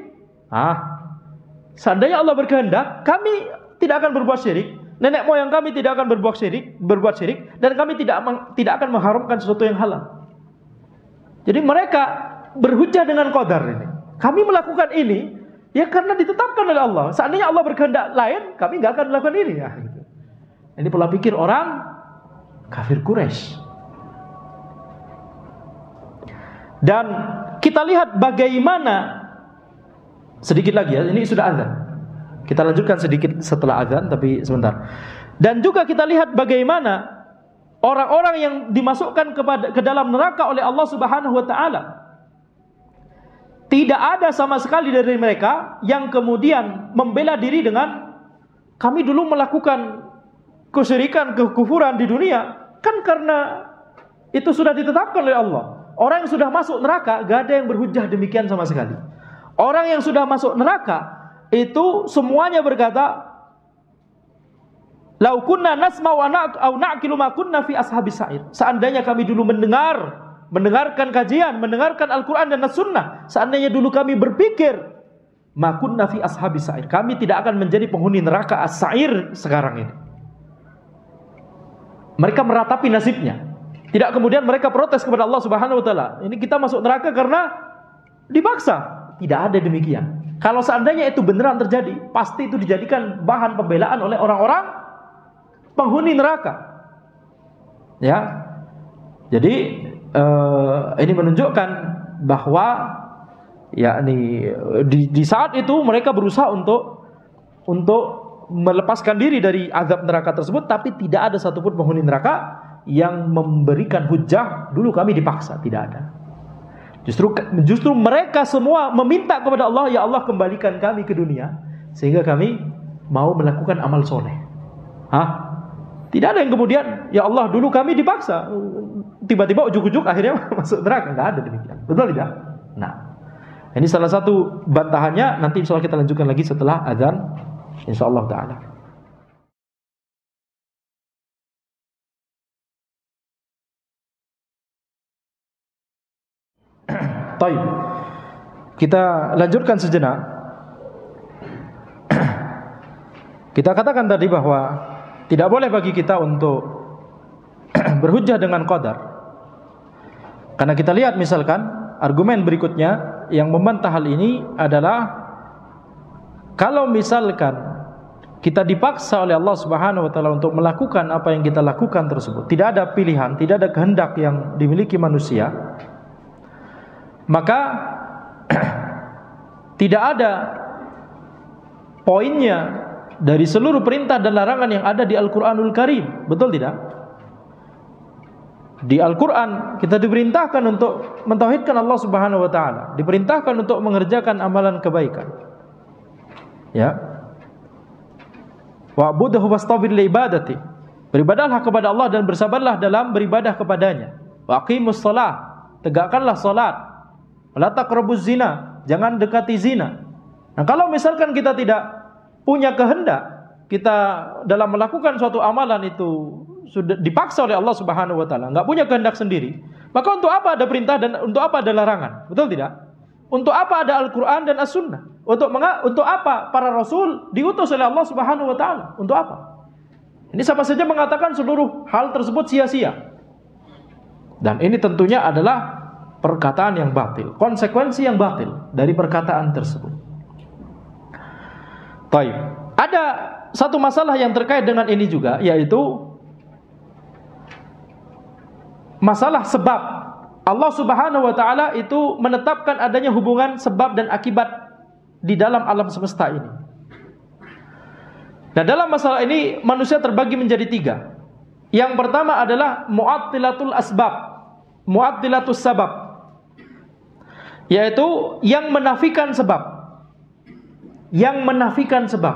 Seandainya Allah berkehendak, kami tidak akan berbuat syirik. Nenek moyang kami tidak akan berbuat syirik, dan kami tidak akan mengharamkan sesuatu yang halal. Jadi mereka berhujjah dengan qadar ini. Kami melakukan ini ya karena ditetapkan oleh Allah. Seandainya Allah berkehendak lain, kami nggak akan melakukan ini. Gitu. Ini pola pikir orang kafir Quraisy. Dan kita lihat bagaimana, sedikit lagi ya, ini sudah azan. Kita lanjutkan sedikit setelah azan, tapi sebentar. Dan juga kita lihat bagaimana orang-orang yang dimasukkan ke dalam neraka oleh Allah Subhanahu wa taala. Tidak ada sama sekali dari mereka yang kemudian membela diri dengan, kami dulu melakukan kesyirikan, kekufuran di dunia, kan karena itu sudah ditetapkan oleh Allah. Orang yang sudah masuk neraka, gak ada yang berhujjah demikian sama sekali. Orang yang sudah masuk neraka itu semuanya berkata, "Lau kunna nasma'u aw na'qilu ma kunna fi ashabis sa'ir." Seandainya kami dulu mendengarkan kajian, mendengarkan Al-Qur'an dan As-Sunnah, seandainya dulu kami berpikir, ma kunna fi ashabis sa'ir, kami tidak akan menjadi penghuni neraka as-sa'ir sekarang ini. Mereka meratapi nasibnya. Tidak kemudian mereka protes kepada Allah Subhanahu wa taala, ini kita masuk neraka karena dipaksa. Tidak ada demikian. Kalau seandainya itu beneran terjadi, pasti itu dijadikan bahan pembelaan oleh orang-orang penghuni neraka. Ya. Jadi ini menunjukkan bahwa yakni di saat itu mereka berusaha untuk melepaskan diri dari azab neraka tersebut, tapi tidak ada satupun penghuni neraka yang memberikan hujjah dulu kami dipaksa, tidak ada. Justru mereka semua meminta kepada Allah, ya Allah kembalikan kami ke dunia sehingga kami mau melakukan amal soleh. Tidak ada yang kemudian, ya Allah dulu kami dipaksa, tiba-tiba ujuk-ujuk akhirnya masuk neraka. Tidak ada demikian. Betul tidak? Nah, ini salah satu bantahannya. Nanti insya Allah kita lanjutkan lagi setelah azan, insya Allah ta'ala. Baik, kita lanjutkan sejenak. Kita katakan tadi bahwa tidak boleh bagi kita untuk berhujjah dengan qadar. Karena kita lihat misalkan argumen berikutnya yang membantah hal ini adalah, kalau misalkan kita dipaksa oleh Allah Subhanahu wa taala untuk melakukan apa yang kita lakukan tersebut, tidak ada pilihan, tidak ada kehendak yang dimiliki manusia, maka tidak ada poinnya dari seluruh perintah dan larangan yang ada di Al-Quranul Karim. Betul tidak? Di Al-Quran kita diperintahkan untuk mentauhidkan Allah Subhanahu wa ta'ala, diperintahkan untuk mengerjakan amalan kebaikan. Ya. Wa'budhu wastabir li'ibadati, beribadahlah kepada Allah dan bersabarlah dalam beribadah kepadanya. Waqimus shalah, tegakkanlah salat. La taqrabuz zina, jangan dekati zina. Nah, kalau misalkan kita tidak punya kehendak, kita dalam melakukan suatu amalan itu sudah dipaksa oleh Allah Subhanahu wa taala, enggak punya kehendak sendiri, maka untuk apa ada perintah dan untuk apa ada larangan? Betul tidak? Untuk apa ada Al-Qur'an dan As-Sunnah? Untuk apa para rasul diutus oleh Allah Subhanahu wa taala? Untuk apa? Ini sama saja mengatakan seluruh hal tersebut sia-sia. Dan ini tentunya adalah perkataan yang batil, konsekuensi yang batil dari perkataan tersebut. Baik, ada satu masalah yang terkait dengan ini juga, yaitu masalah sebab. Allah Subhanahu wa taala itu menetapkan adanya hubungan sebab dan akibat di dalam alam semesta ini. Nah, dalam masalah ini manusia terbagi menjadi tiga. Yang pertama adalah mu'attilatul asbab, mu'attilatus sabab, yaitu yang menafikan sebab. Yang menafikan sebab,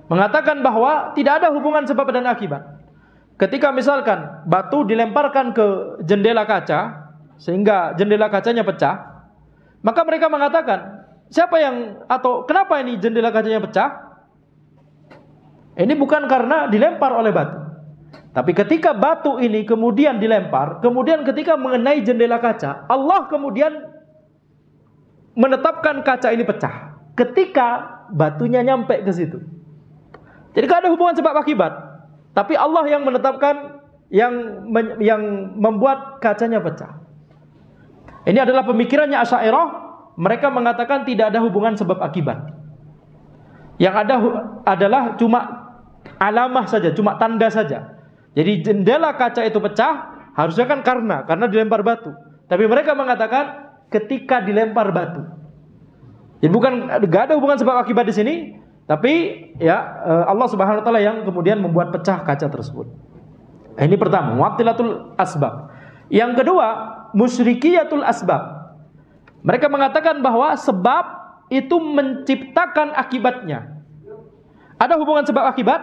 mengatakan bahwa tidak ada hubungan sebab dan akibat. Ketika misalkan batu dilemparkan ke jendela kaca sehingga jendela kacanya pecah, maka mereka mengatakan, kenapa ini jendela kacanya pecah? Ini bukan karena dilempar oleh batu. Tapi ketika batu ini kemudian dilempar, kemudian ketika mengenai jendela kaca, Allah kemudian menetapkan kaca ini pecah ketika batunya nyampe ke situ. Jadi tidak ada hubungan sebab akibat, tapi Allah yang menetapkan, yang membuat kacanya pecah. Ini adalah pemikirannya Asy'ariyah. Mereka mengatakan tidak ada hubungan sebab akibat. Yang ada adalah cuma alamah saja, cuma tanda saja. Jadi jendela kaca itu pecah, harusnya kan karena dilempar batu. Tapi mereka mengatakan ketika dilempar batu. Jadi gak ada hubungan sebab akibat di sini, tapi ya Allah Subhanahu wa taala yang kemudian membuat pecah kaca tersebut. Ini pertama, mu'attilatul asbab. Yang kedua, musyrikiyatul asbab. Mereka mengatakan bahwa sebab itu menciptakan akibatnya. Ada hubungan sebab akibat,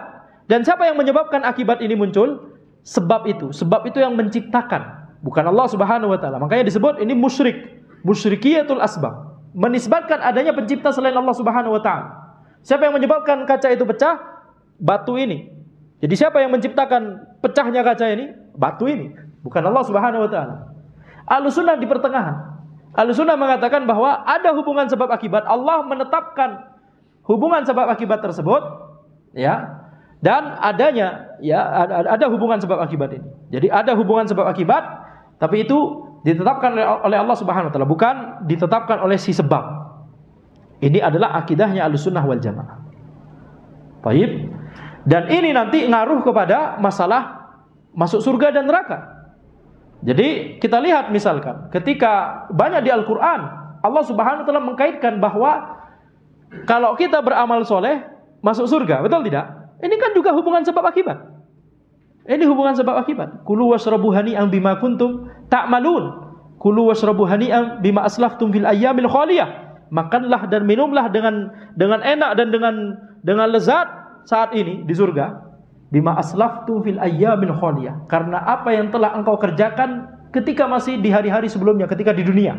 dan siapa yang menyebabkan akibat ini muncul? Sebab itu yang menciptakan, bukan Allah Subhanahu wa taala. Makanya disebut ini musyrik, musyrikiyatul asbab. Menisbatkan adanya pencipta selain Allah Subhanahu wa taala. Siapa yang menyebabkan kaca itu pecah? Batu ini. Jadi siapa yang menciptakan pecahnya kaca ini? Batu ini, bukan Allah Subhanahu wa taala. Ahlussunnah di pertengahan. Ahlussunnah mengatakan bahwa ada hubungan sebab akibat. Allah menetapkan hubungan sebab akibat tersebut, ya. Dan adanya ada hubungan sebab akibat ini. Jadi ada hubungan sebab akibat, tapi itu ditetapkan oleh Allah Subhanahu wa taala, bukan ditetapkan oleh si sebab. Ini adalah akidahnya Ahlussunnah wal Jamaah. Baik. Dan ini nanti ngaruh kepada masalah masuk surga dan neraka. Jadi kita lihat misalkan ketika banyak di Al-Qur'an Allah Subhanahu wa taala mengkaitkan bahwa kalau kita beramal soleh masuk surga, betul tidak? Ini kan juga hubungan sebab akibat. Ini hubungan sebab akibat. Kulu washrabu hani'an bima kuntum ta'malun. Kulu washrabu hani'an bima aslaftum fil ayyamil khaliyah. Makanlah dan minumlah dengan enak dan dengan lezat saat ini di surga. Bima aslaftum fil ayyamil khaliyah. Karena apa yang telah engkau kerjakan ketika masih di hari-hari sebelumnya, ketika di dunia.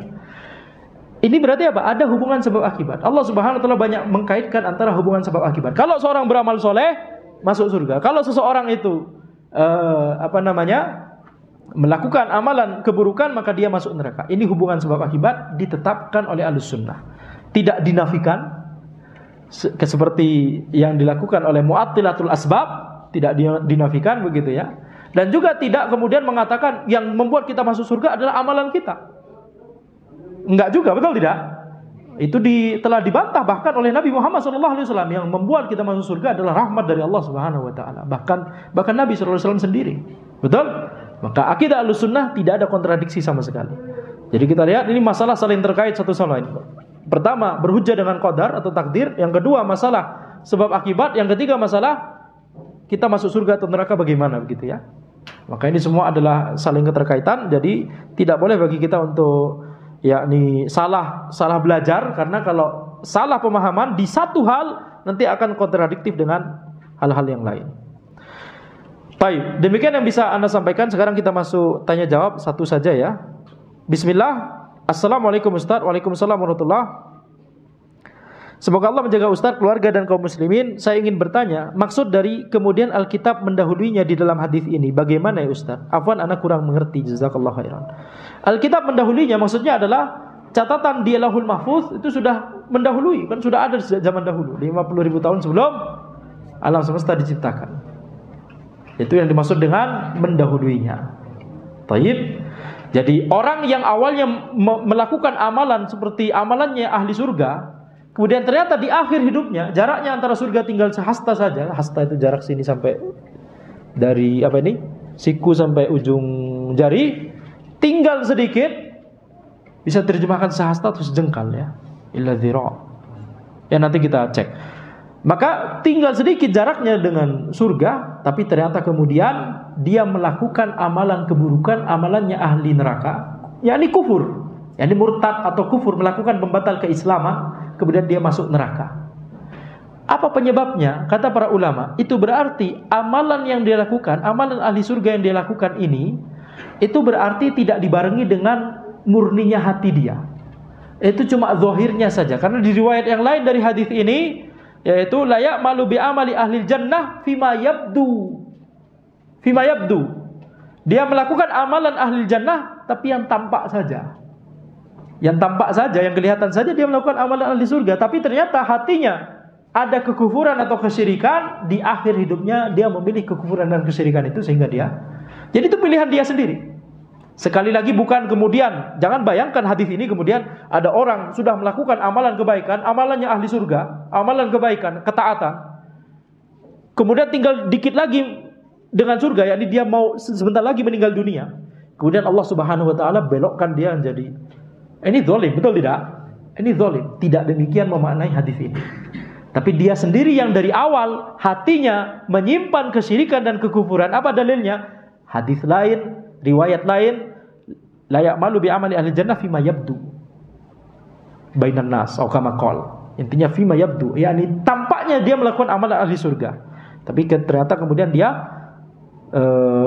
Ini berarti apa? Ada hubungan sebab akibat. Allah Subhanahu wa taala banyak mengkaitkan antara hubungan sebab akibat. Kalau seorang beramal soleh masuk surga. Kalau seseorang itu melakukan amalan keburukan, maka dia masuk neraka. Ini hubungan sebab akibat ditetapkan oleh Ahlussunnah. Tidak dinafikan seperti yang dilakukan oleh mu'attilatul asbab, tidak dinafikan begitu ya. Dan juga tidak kemudian mengatakan yang membuat kita masuk surga adalah amalan kita. Enggak juga, betul tidak? Itu telah dibantah bahkan oleh Nabi Muhammad SAW, yang membuat kita masuk surga adalah rahmat dari Allah Subhanahu wa taala. Bahkan Nabi SAW sendiri. Betul? Maka akidah Ahlussunnah tidak ada kontradiksi sama sekali. Jadi kita lihat ini masalah saling terkait satu sama lain. Pertama, berhujjah dengan qadar atau takdir. Yang kedua, masalah sebab akibat. Yang ketiga, masalah kita masuk surga atau neraka bagaimana, begitu ya. Maka ini semua adalah saling keterkaitan. Jadi tidak boleh bagi kita untuk salah belajar, karena kalau salah pemahaman di satu hal nanti akan kontradiktif dengan hal-hal yang lain. Baik, demikian yang bisa Anda sampaikan. Sekarang kita masuk tanya jawab satu saja ya. Bismillah. Assalamualaikum Ustaz. Waalaikumsalam warahmatullahi. Semoga Allah menjaga Ustaz, keluarga dan kaum muslimin. Saya ingin bertanya, maksud dari kemudian Alkitab mendahulunya di dalam hadis ini bagaimana ya Ustaz? Afwan, anak kurang mengerti. Jazakallahu khairan. Alkitab mendahulunya maksudnya adalah catatan di Lauhul Mahfuz itu sudah mendahului, kan sudah ada sejak zaman dahulu, 50.000 tahun sebelum alam semesta diciptakan. Itu yang dimaksud dengan mendahulunya. Taib. Jadi orang yang awalnya melakukan amalan seperti amalannya ahli surga, kemudian ternyata di akhir hidupnya jaraknya antara surga tinggal sehasta saja. Hasta itu jarak sini sampai dari siku sampai ujung jari, tinggal sedikit, bisa terjemahkan sehasta atau sejengkal ya. Illa dhira'. Ya nanti kita cek. Maka tinggal sedikit jaraknya dengan surga, tapi ternyata kemudian dia melakukan amalan keburukan, amalannya ahli neraka, yakni kufur, yakni murtad atau kufur, melakukan pembatal keislaman, kemudian dia masuk neraka. Apa penyebabnya? Kata para ulama, itu berarti amalan yang dia lakukan, amalan ahli surga yang dia lakukan ini, itu berarti tidak dibarengi dengan murninya hati dia. Itu cuma zahirnya saja. Karena di riwayat yang lain dari hadis ini, yaitu la ya'malu bi amali ahli jannah fima yabdu. Dia melakukan amalan ahli jannah tapi yang tampak saja. Yang tampak saja, yang kelihatan saja dia melakukan amalan ahli surga, tapi ternyata hatinya ada kekufuran atau kesyirikan. Di akhir hidupnya dia memilih kekufuran dan kesyirikan itu, sehingga dia, jadi itu pilihan dia sendiri. Sekali lagi bukan kemudian, jangan bayangkan hadis ini kemudian ada orang sudah melakukan amalan kebaikan, amalannya ahli surga, amalan kebaikan, ketaatan, kemudian tinggal dikit lagi dengan surga, yakni dia mau sebentar lagi meninggal dunia. Kemudian Allah Subhanahu wa taala belokkan dia menjadi, ini zalim, betul tidak? Ini zalim. Tidak demikian memaknai hadis ini. Tapi dia sendiri yang dari awal hatinya menyimpan kesyirikan dan kekufuran. Apa dalilnya? Hadis lain, riwayat lain, la ya'malu bi amali ahli jannah fima yabdu bainan nas atau kama qala. Intinya fima yabdu, yakni tampaknya dia melakukan amalan ahli surga. Tapi ternyata kemudian dia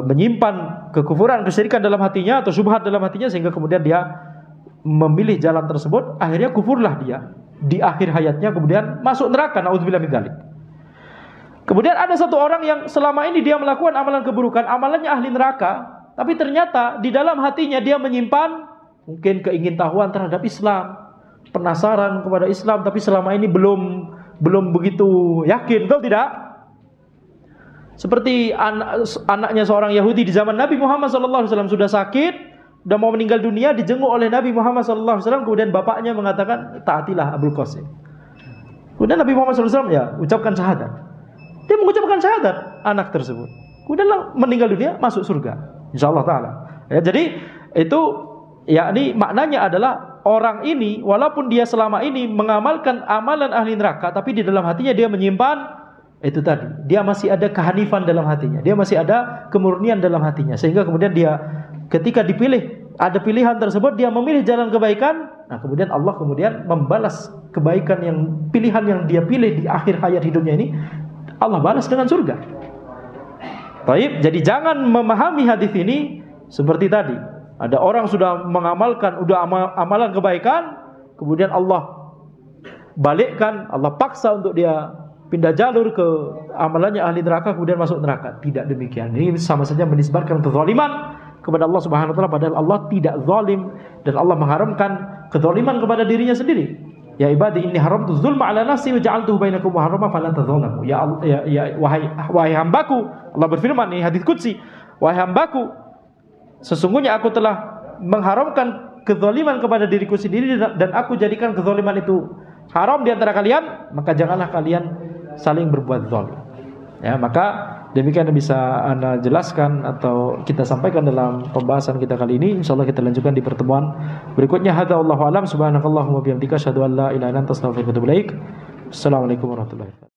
menyimpan kekufuran, kesyirikan dalam hatinya atau syubhat dalam hatinya, sehingga kemudian dia memilih jalan tersebut. Akhirnya kufurlah dia di akhir hayatnya, kemudian masuk neraka. Nauzubillah min dzalik. Kemudian ada satu orang yang selama ini dia melakukan amalan keburukan, amalannya ahli neraka, tapi ternyata di dalam hatinya dia menyimpan mungkin keingintahuan terhadap Islam, penasaran kepada Islam, tapi selama ini belum begitu yakin, betul tidak? Seperti anaknya seorang Yahudi di zaman Nabi Muhammad SAW sudah sakit, sudah mau meninggal dunia, dijenguk oleh Nabi Muhammad SAW. Kemudian bapaknya mengatakan, taatilah Abul Qasim. Kemudian Nabi Muhammad SAW ya ucapkan syahadat. Dia mengucapkan syahadat anak tersebut. Kemudian meninggal dunia, masuk surga, insyaallah taala. Ya, jadi itu yakni maknanya adalah orang ini walaupun dia selama ini mengamalkan amalan ahli neraka, tapi di dalam hatinya dia menyimpan itu tadi, dia masih ada kehanifan dalam hatinya, dia masih ada kemurnian dalam hatinya, sehingga kemudian dia ketika dipilih, ada pilihan tersebut, dia memilih jalan kebaikan. Nah kemudian Allah kemudian membalas kebaikan yang pilihan yang dia pilih di akhir hayat hidupnya ini, Allah balas dengan surga. Baik, jadi jangan memahami hadis ini seperti tadi. Ada orang sudah mengamalkan, amalan kebaikan, kemudian Allah balikkan, Allah paksa untuk dia pindah jalur ke amalannya ahli neraka, kemudian masuk neraka. Tidak demikian. Ini sama saja menisbatkan kezaliman kepada Allah Subhanahu wa taala, padahal Allah tidak zalim dan Allah mengharamkan kezaliman kepada dirinya sendiri. Ya ibadi inni haramtu dzulma ala nafsi wa ja'altuhu bainakum muharrama fala tadzalamu. Ya wahai hambaku, Allah berfirman, ini hadis qudsi, wahai hambaku, sesungguhnya aku telah mengharamkan kezaliman kepada diriku sendiri dan aku jadikan kezaliman itu haram di antara kalian, maka janganlah kalian saling berbuat zalim. Ya, maka demikian yang bisa Anda jelaskan atau kita sampaikan dalam pembahasan kita kali ini. Insyaallah kita lanjutkan di pertemuan berikutnya. Hadza wallahu alam, subhanakallahumma wa bihamdika asyhadu an la ilaha illa anta astaghfiruka wa atubu ilaik. Assalamualaikum warahmatullahi wabarakatuh.